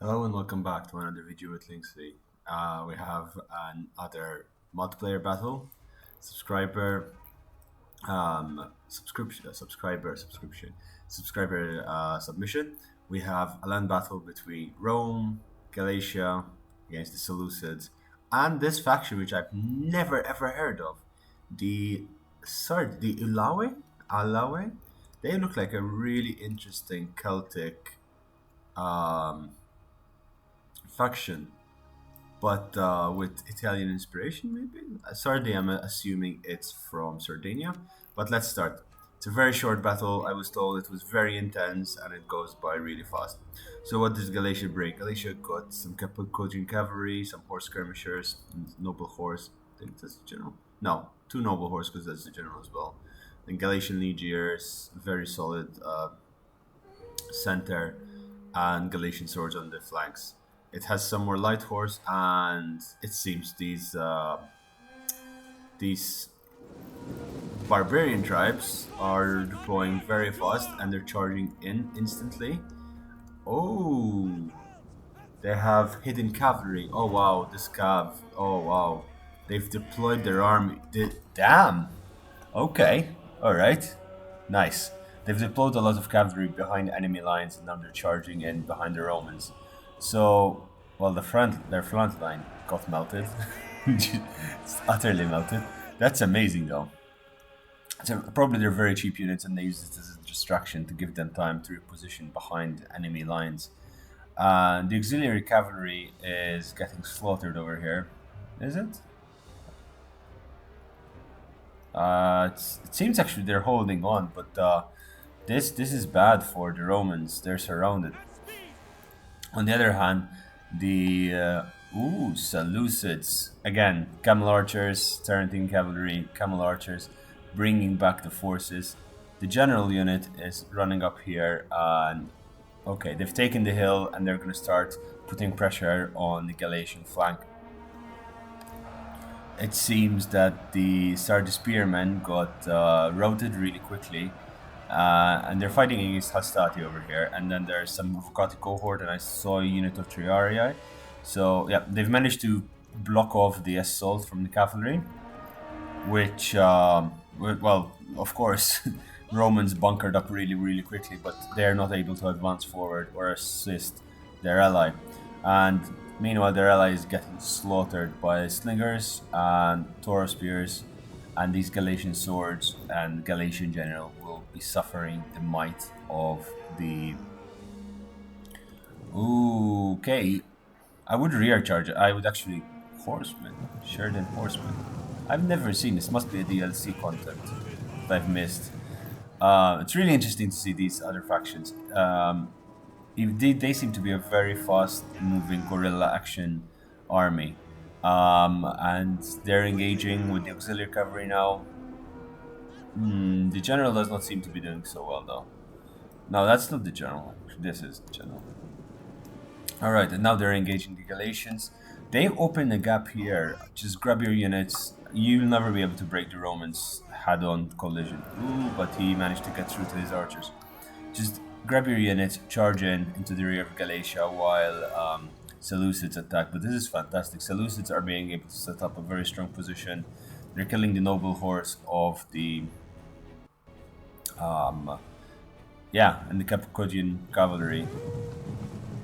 Hello and welcome back to another video with Linksley. We have another multiplayer battle, subscriber, subscriber submission. We have a land battle between Rome, Galatia against the Selucids, and this faction which I've never ever heard of, the the Iolei. They look like a really interesting Celtic um, faction but with Italian inspiration, maybe. Sardi, I'm assuming it's from Sardinia. But let's start. It's a very short battle. I was told it was very intense and it goes by really fast. So, what does Galatia bring? Galatia got some Cappadocian cavalry, some horse skirmishers, noble horse. I think that's the general. No, two noble horse because that's the general as well. Then Galatian legionnaires, very solid center, and Galatian swords on the flanks. It has some more light horse, and it seems these barbarian tribes are deploying very fast, and they're charging in instantly. Oh, they have hidden cavalry. Oh wow, this cav. Oh wow, they've deployed their army. Damn. Okay. All right. Nice. They've deployed a lot of cavalry behind enemy lines, and now they're charging in behind the Romans. So, well, their front line got melted. It's utterly melted. That's amazing, though. So probably they're very cheap units, and they use it as a distraction to give them time to reposition behind enemy lines. The auxiliary cavalry is getting slaughtered over here. Is it? It seems actually they're holding on, but this is bad for the Romans. They're surrounded. On the other hand, the Selucids again, camel archers, Tarentine cavalry, camel archers, bringing back the forces. The general unit is running up here, and okay, they've taken the hill, and they're going to start putting pressure on the Galatian flank. It seems that the Sardi spearmen got routed really quickly, and they're fighting against Hastati over here. And then there's some Vocati cohort, and I saw a unit of Triarii. So yeah, they've managed to block off the assault from the cavalry, which, well, of course, Romans bunkered up really quickly, but they're not able to advance forward or assist their ally. And meanwhile, their ally is getting slaughtered by slingers and Toro spears, and these Galatian swords and Galatian general will be suffering the might of the. Ooh, okay, I would rear charge. I would actually horseman, Sheridan horseman. I've never seen this. Must be a DLC content that I've missed. It's really interesting to see these other factions. They seem to be a very fast-moving guerrilla action army, and they're engaging with the auxiliary cavalry now. The general does not seem to be doing so well, though. No, that's not the general. This is the general. All right, and now they're engaging the Galatians. They open a gap here. Just grab your units. You'll never be able to break the Romans' head-on collision. Ooh, but he managed to get through to his archers. Just grab your units, charge into the rear of Galatia while Selucids attack. But this is fantastic. Selucids are being able to set up a very strong position. They're killing the noble horse of the and the Cappadocian cavalry.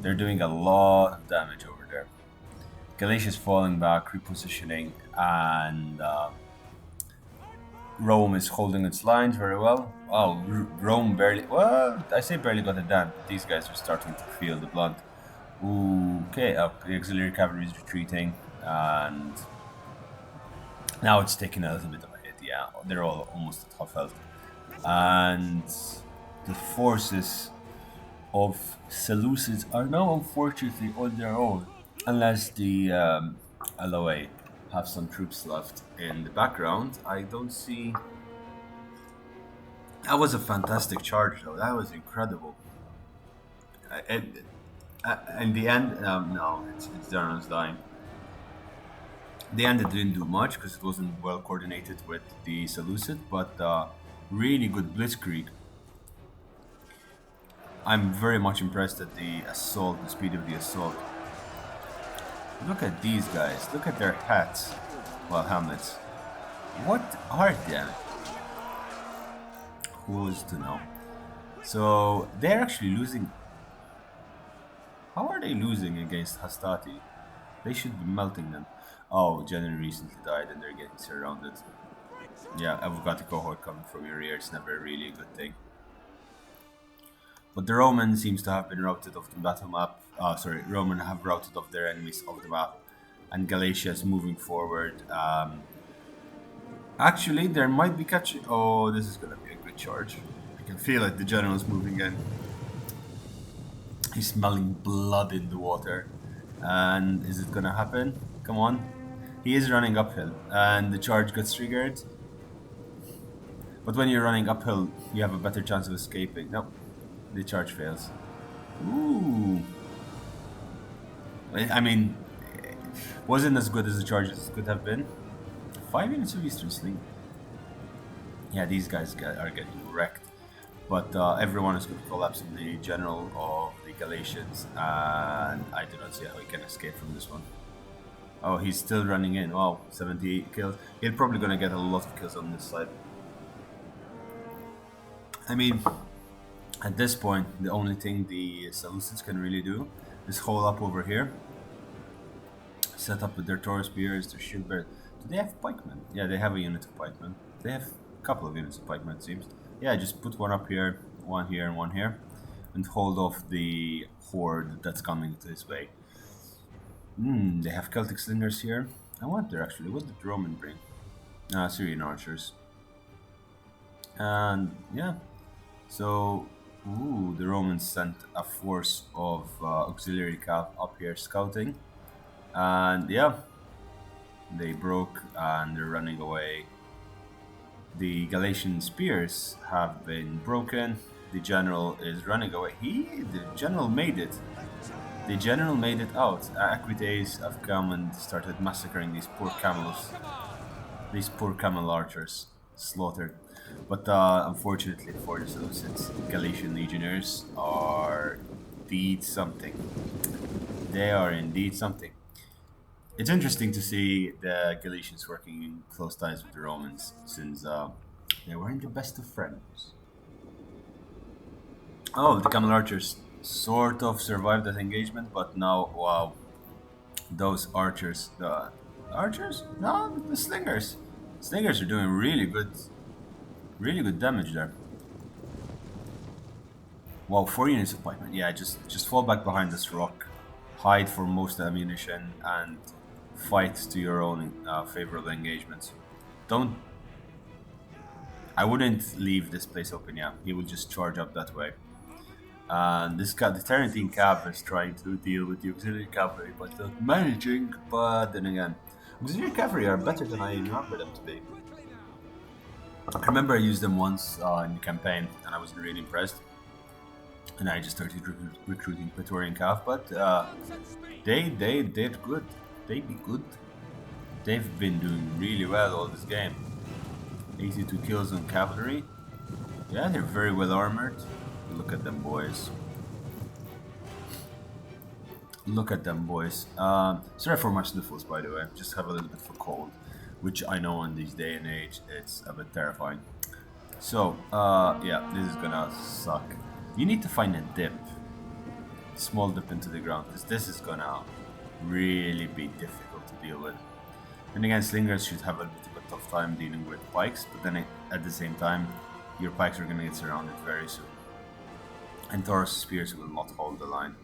They're doing a lot of damage over there. Galatia's falling back, repositioning, and Rome is holding its lines very well. Oh, Rome barely. Well, I say barely got a dent. These guys are starting to feel the blunt. Ooh, okay, the auxiliary cavalry is retreating, and now it's taking a little bit of a hit. Yeah, they're all almost at half health, and the forces of Selucids are now unfortunately on their own, unless the Iolei have some troops left in the background. I don't see. That was a fantastic charge, though. That was incredible. In the end, no, it's Darnell's dying. In the end, it didn't do much because it wasn't well coordinated with the Seleucid, but really good blitzkrieg. I'm very much impressed at the assault, the speed of the assault. Look at these guys. Look at their hats. Well, helmets. What are them? Who's to know? So they're actually losing. How are they losing against Hastati? They should be melting them. Oh, Jenny recently died and they're getting surrounded. Yeah, I've got a cohort coming from your rear. It's never really a good thing. But the Roman seems to have been routed off the battle map. Sorry, Roman have routed off their enemies off the map, and Galatia is moving forward. Actually, there might be catching. Oh, this is gonna be a good charge. I can feel it. The general is moving in. He's smelling blood in the water, and is it gonna happen? Come on. He is running uphill, and the charge gets triggered. But when you're running uphill, you have a better chance of escaping. Nope, the charge fails. Ooh. I mean, wasn't as good as the charges could have been. 5 units of Eastern Sling. Yeah, these guys are getting wrecked. But everyone is going to collapse in the general of the Galatians, and I do not see how he can escape from this one. Oh, he's still running in. Wow, 78 kills. He's probably going to get a lot of kills on this side. I mean, at this point, the only thing the Selucids can really do is hold up over here, set up with their Taurus spears, their shield bearers. Do they have pikemen? Yeah, they have a unit of pikemen. They have a couple of units of pikemen, it seems. Yeah, just put one up here, and one here, and hold off the horde that's coming this way. They have Celtic slingers here. I wonder actually, what did Roman bring? Syrian archers. And yeah, so the Romans sent a force of auxiliary cav up here scouting, and yeah, they broke and they're running away. The Galatian spears have been broken. The general is running away. The general made it. The general made it out. Aquites have come and started massacring these poor camels. These poor camel archers. Slaughtered. But unfortunately for the Selucids, Galatian legionnaires are indeed something. They are indeed something. It's interesting to see the Galatians working in close ties with the Romans, since they weren't the best of friends. Oh, the Camel Archers sort of survived that engagement, but now, wow, those archers, the archers? No, the slingers. Slingers are doing really good damage there. Wow, 4 units of pikemen. Yeah, just fall back behind this rock, hide for most ammunition, and fight to your own favorable engagements. Don't. I wouldn't leave this place open. Yeah, he would just charge up that way. And the Tarantine Cav is trying to deal with the auxiliary cavalry, but not managing. But then again, auxiliary cavalry are better than I remember them to be. I remember I used them once in the campaign, and I wasn't really impressed. And I just started recruiting Praetorian Cav, but they did good. They be good. They've been doing really well all this game. 82 kills on cavalry. Yeah, they're very well armored. Look at them boys. Look at them boys. Sorry for my sniffles, by the way. Just have a little bit of a cold, which I know in this day and age it's a bit terrifying. So yeah, this is gonna suck. You need to find a dip, small dip into the ground, because this is gonna really be difficult to deal with. And again, slingers should have a bit of a tough time dealing with pikes, but then at the same time, your pikes are gonna get surrounded very soon. And Taurus spears will not hold the line.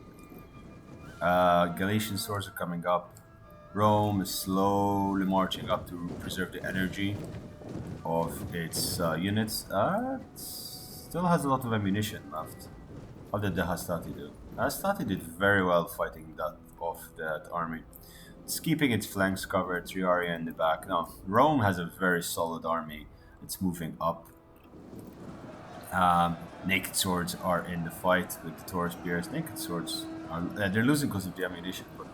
Galatian swords are coming up. Rome is slowly marching up to preserve the energy of its units. It still has a lot of ammunition left. How did the Hastati do? Hastati did very well fighting that off that army. It's keeping its flanks covered, Triaria in the back. Now, Rome has a very solid army. It's moving up. Naked swords are in the fight with the Taurus spears. Naked swords are they're losing because of the ammunition, but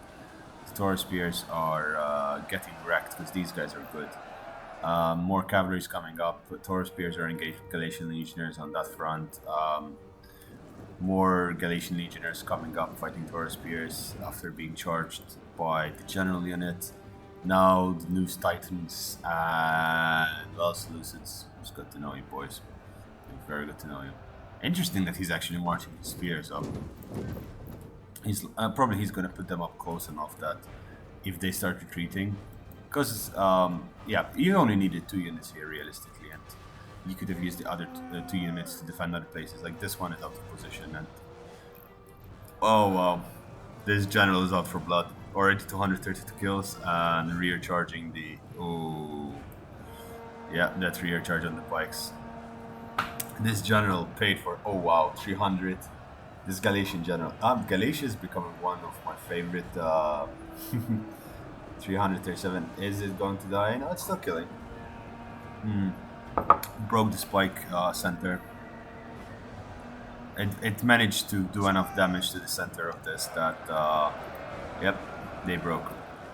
the Taurus spears are getting wrecked because these guys are good. More cavalry is coming up. Taurus spears are engaged with Galatian legionnaires on that front. More Galatian legionnaires coming up fighting Taurus spears after being charged by the general unit. Now the Noose Titans and well, Selucids. It's good to know you, boys. Very good to know you. Interesting that he's actually marching his spears up. He's probably he's gonna put them up close enough that if they start retreating, because yeah, you only needed 2 units here realistically, and you could have used the other 2 units to defend other places. Like this one is out of position, and oh wow, this general is out for blood. Already 232 kills and rear charging the yeah, that rear charge on the pikes. This general paid for, oh wow, 300. This Galatian general. Galatia is becoming one of my favorite. 337. Is it going to die? No, it's still killing. Broke the spike center. It managed to do enough damage to the center of this that, yep, they broke.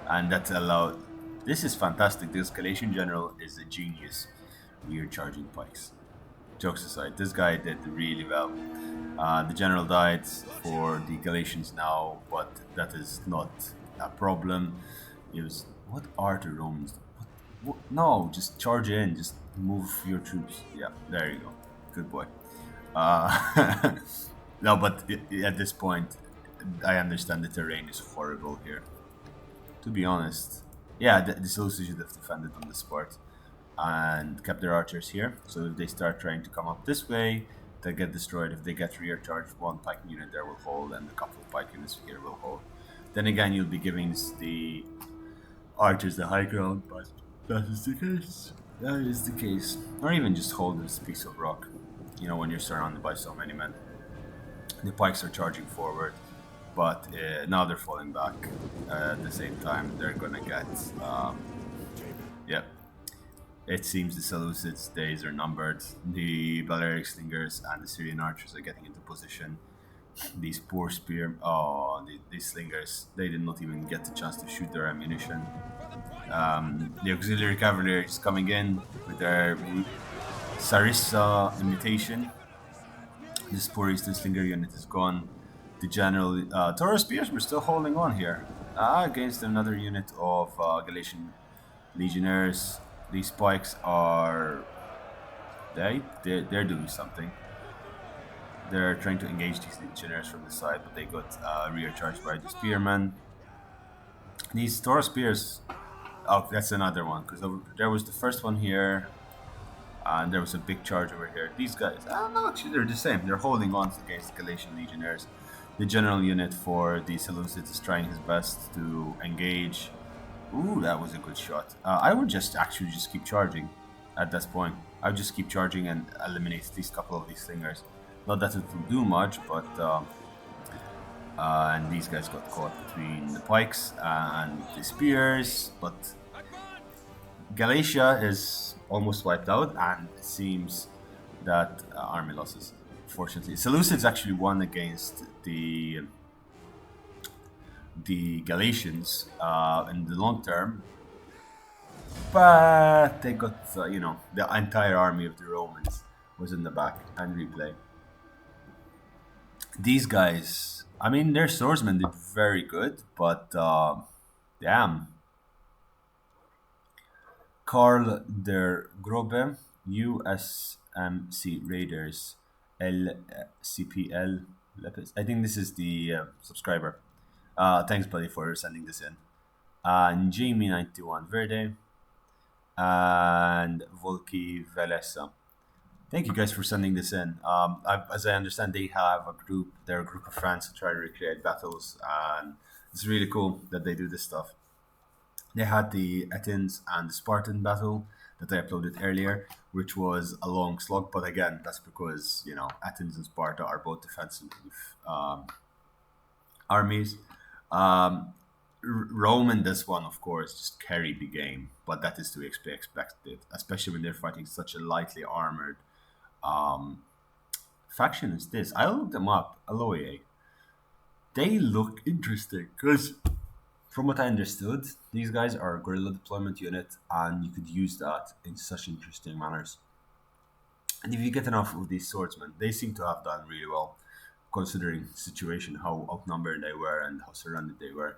And that allowed. This is fantastic. This Galatian general is a genius. Rear charging pikes. Jokes aside, this guy did really well. The general died for the Galatians now, but that is not a problem. It was, what are the Romans? No, just charge in, just move your troops. Yeah, there you go. Good boy. No, but at this point, I understand the terrain is horrible here. To be honest, yeah, the Seleucids should have defended on this part and kept their archers here. So if they start trying to come up this way, they get destroyed. If they get rear charged, one pike unit there will hold, and a couple of pike units here will hold. Then again, you'll be giving the archers the high ground, but that is the case. That is the case. Or even just hold this piece of rock. You know, when you're surrounded by so many men. The pikes are charging forward, but now they're falling back. At the same time, they're gonna get, yeah. It seems the Selucids' days are numbered. The Balearic slingers and the Syrian archers are getting into position. These poor these slingers, they did not even get the chance to shoot their ammunition. The auxiliary cavalry is coming in with their Sarissa imitation. This poor Eastern slinger unit is gone. The general Taurus spears were still holding on here against another unit of Galatian legionnaires. These spikes are they're doing something. They're trying to engage these legionnaires from the side, but they got rear charged by the spearmen. These Taurus spears. Oh, that's another one because there was the first one here, and there was a big charge over here. These guys, no, actually they're the same. They're holding on against the Galatian legionnaires. The general unit for the Selucids is trying his best to engage. Ooh, that was a good shot. I would just keep charging at this point. I would just keep charging and eliminate at least a couple of these slingers. Not that it will do much, but and these guys got caught between the pikes and the spears. But Galatia is almost wiped out, and it seems that army losses. Fortunately, Seleucids actually won against the Galatians in the long term, but they got the entire army of the Romans was in the back and replay. These guys, I mean, their swordsmen did very good, but damn, Karl der Grobe, USMC Raiders, LCPL. I think this is the subscriber. Thanks, buddy, for sending this in. And Jamie91 Verde and Volki Velesa. Thank you guys for sending this in. As I understand, they have a group. They're a group of friends who try to recreate battles, and it's really cool that they do this stuff. They had the Athens and the Spartan battle that I uploaded earlier, which was a long slog. But again, that's because Athens and Sparta are both defensive armies. Rome in this one, of course, just carried the game, but that is to be expected, especially when they're fighting such a lightly armored faction as this. I looked them up, Iolei. They look interesting because, from what I understood, these guys are a guerrilla deployment unit, and you could use that in such interesting manners. And if you get enough of these swordsmen, they seem to have done really well. considering the situation, how outnumbered they were and how surrounded they were.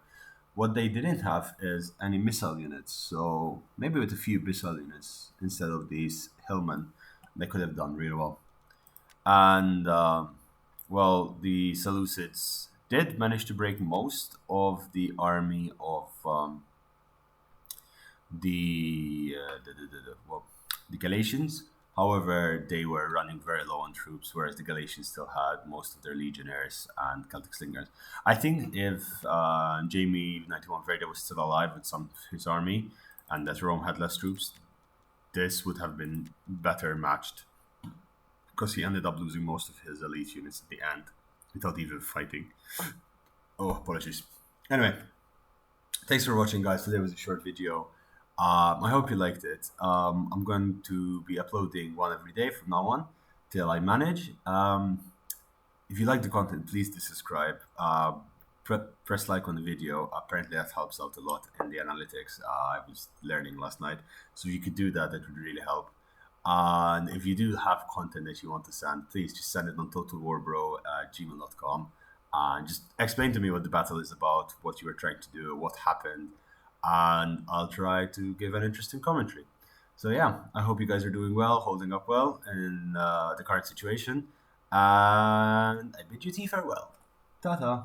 What they didn't have is any missile units, so maybe with a few missile units instead of these hillmen, they could have done really well. And well, the Selucids did manage to break most of the army of the Galatians. However, they were running very low on troops, whereas the Galatians still had most of their legionnaires and Celtic slingers. I think if Jamie 91 Verde was still alive with some of his army, and that Rome had less troops, this would have been better matched, because he ended up losing most of his elite units at the end without even fighting. Oh, apologies. Anyway, thanks for watching, guys. Today was a short video. I hope you liked it. I'm going to be uploading one every day from now on till I manage. If you like the content, please do subscribe. Press like on the video. Apparently that helps out a lot in the analytics. I was learning last night. So if you could do that, that would really help. And if you do have content that you want to send, please just send it on totalwarbro@gmail.com. And just explain to me what the battle is about, what you were trying to do, what happened, and I'll try to give an interesting commentary. So yeah, I hope you guys are doing well, holding up well in the current situation, and I bid you tea farewell. Ta-ta.